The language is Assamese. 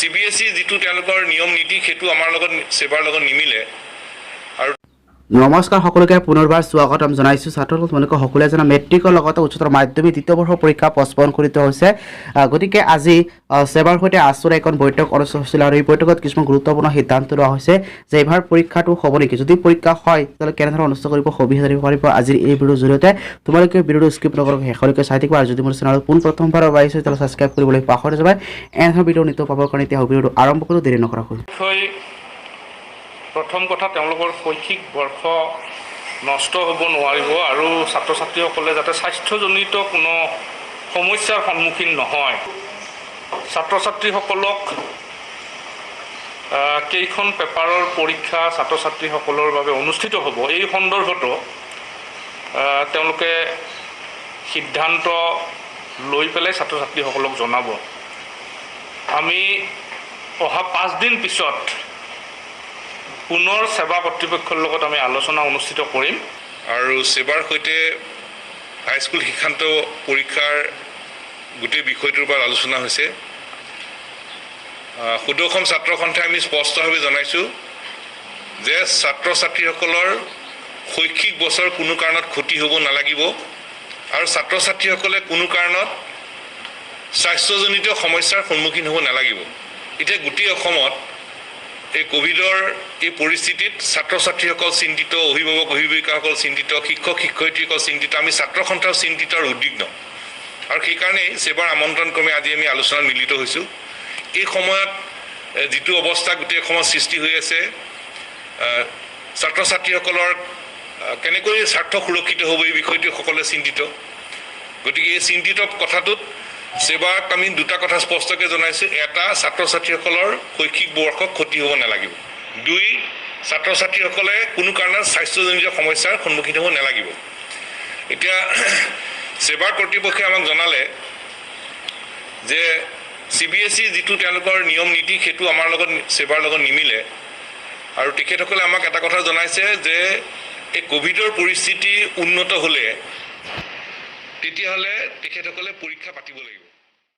CBSE যিটো তেওঁলোকৰ নিয়ম নীতি সেইটো আমাৰ লগত সেৱাৰ লগত নিমিলে। আৰু নমস্কাৰ সকলোকে পুনৰবাৰ স্বাগতম জনাইছোঁ। ছাত্ৰসকল তোমালোকে সকলোৱে জানা মেট্ৰিকৰ লগতে উচ্চতৰ মাধ্যমিক দ্বিতীয় বৰ্ষৰ পৰীক্ষা পষ্টপন কৰি থোৱা হৈছে। গতিকে আজি সেৱাৰ সৈতে আছুৰ এখন বৈঠক অনুষ্ঠিত হৈছিল আৰু এই বৈঠকত কিছুমান গুৰুত্বপূৰ্ণ সিদ্ধান্ত লোৱা হৈছে যে এইবাৰ পৰীক্ষাটো হ'ব নেকি, যদি পৰীক্ষা হয় তেতিয়াহ'লে কেনেধৰণে অনুষ্ঠিত কৰিব সবিশেষ জানিব পাৰিব আজিৰ এই ভিডিঅ'ৰ জৰিয়তে। তোমালোকে ভিডিঅ'টো স্কিপ নকৰাকৈ শেষলৈকে চাই থাকিবা আৰু যদি মোৰ চেনেলত প্ৰথমবাৰ আহিছে তেতিয়াহ'লে ছাবস্ক্ৰাইব কৰিবলৈ পাহৰি যাবা। এনেধৰণৰ ভিডিঅ' নিত্য পাবৰ কাৰণে এতিয়া ভিডিঅ'টো আৰম্ভ কৰোঁ, দেৰি নকৰাকৈ। প্ৰথম কথা, তেওঁলোকৰ শৈক্ষিক বৰ্ষ নষ্ট হ'ব নোৱাৰিব আৰু ছাত্ৰ ছাত্ৰীসকলে যাতে স্বাস্থ্যজনিত কোনো সমস্যাৰ সন্মুখীন নহয়। ছাত্ৰ ছাত্ৰীসকলক কেইখন পেপাৰৰ পৰীক্ষা ছাত্ৰ ছাত্ৰীসকলৰ বাবে অনুষ্ঠিত হ'ব এই সন্দৰ্ভতো তেওঁলোকে সিদ্ধান্ত লৈ পেলাই ছাত্ৰ ছাত্ৰীসকলক জনাব। আমি অহা 5 দিন পিছত পুনৰ সেৱা কৰ্তৃপক্ষৰ লগত আমি আলোচনা অনুষ্ঠিত কৰিম আৰু সেৱাৰ সৈতে হাইস্কুল শিক্ষান্ত পৰীক্ষাৰ গোটেই বিষয়টোৰ ওপৰত আলোচনা হৈছে। সুদৰ্শন ছাত্ৰ সন্থাই আমি স্পষ্টভাৱে জনাইছোঁ যে ছাত্ৰ ছাত্ৰীসকলৰ শৈক্ষিক বছৰ কোনো কাৰণত ক্ষতি হ'ব নালাগিব আৰু ছাত্ৰ ছাত্ৰীসকলে কোনো কাৰণত স্বাস্থ্যজনিত সমস্যাৰ সন্মুখীন হ'ব নালাগিব। এতিয়া গোটেই অসমত এই কোভিডৰ এই পৰিস্থিতিত ছাত্ৰ ছাত্ৰীসকল চিন্তিত, অভিভাৱক অভিভাৱিকাসকল চিন্তিত, শিক্ষক শিক্ষয়িত্ৰীসকল চিন্তিত, আমি ছাত্ৰ সন্থাও চিন্তিত আৰু উদ্বিগ্ন। আৰু সেইকাৰণেই সেৱাৰ আমন্ত্ৰণ ক্ৰমে আজি আমি আলোচনাত মিলিত হৈছোঁ। এই সময়ত যিটো অৱস্থা গোটেই অসমত সৃষ্টি হৈ আছে, ছাত্ৰ ছাত্ৰীসকলৰ কেনেকৈ স্বাৰ্থ সুৰক্ষিত হ'ব এই বিষয়টো সকলোৱে চিন্তিত। গতিকে এই চিন্তিত কথাটোত সেৱাক আমি দুটা কথা স্পষ্টকৈ জনাইছোঁ। এটা, ছাত্ৰ ছাত্ৰীসকলৰ শৈক্ষিক বৰ্ষ ক্ষতি হ'ব নালাগিব। 2, ছাত্ৰ ছাত্ৰীসকলে কোনো কাৰণত স্বাস্থ্যজনিত সমস্যাৰ সন্মুখীন হ'ব নালাগিব। এতিয়া সেৱাৰ কৰ্তৃপক্ষই আমাক জনালে যে CBSE যিটো তেওঁলোকৰ নিয়ম নীতি সেইটো আমাৰ লগত সেৱাৰ লগত নিমিলে আৰু তেখেতসকলে আমাক এটা কথা জনাইছে যে এই কোভিডৰ পৰিস্থিতি উন্নত হ'লে তেতিয়াহ'লে তেখেতসকলে পৰীক্ষা পাতিব লাগিব।